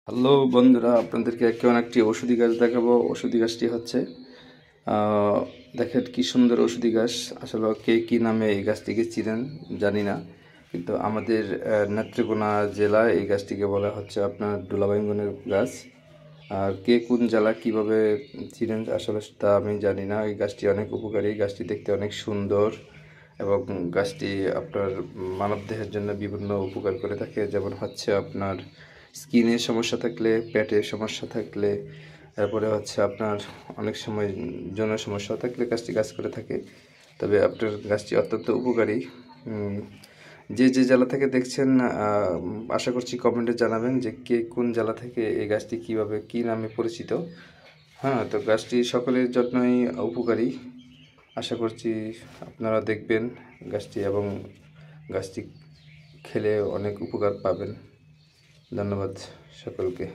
Hello বন্ধুরা, আপনাদেরকে কেমন একটি ওষুধি গাছ দেখাবো। ওষুধি গাছটি হচ্ছে আহ, দেখেন কি সুন্দর ওষুধি গাছ। আসলে কে কি নামে এই গাছটিকে চিনেন জানি না, কিন্তু আমাদের নেত্রকোনা জেলায় এই গাছটিকে বলা হচ্ছে আপনার ডোলাবাইগনের গাছ। আর কে কোন জেলা কিভাবে চিনেন আসলে তা আমি জানি না। এই গাছটি অনেক উপকারী, গাছটি দেখতে অনেক সুন্দর এবং গাছটি আপনার মানবদেহের জন্য বিভিন্ন উপকার করে থাকে। যেমন হচ্ছে আপনার স্কিনের সমস্যা থাকলে, পেটের সমস্যা থাকলে, তারপরে হচ্ছে আপনার অনেক সময় যৌন সমস্যা থাকলে গাছটি কাজ করে থাকে। তবে আপনার গাছটি অত্যন্ত উপকারী। যে যে জেলা থেকে দেখছেন আশা করছি কমেন্টে জানাবেন যে কে কোন জেলা থেকে এই গাছটি কীভাবে কী নামে পরিচিত। হ্যাঁ, তো গাছটি সকলের জন্যই উপকারী। আশা করছি আপনারা দেখবেন গাছটি এবং গাছটি খেলে অনেক উপকার পাবেন। ধন্যবাদ সকলকে।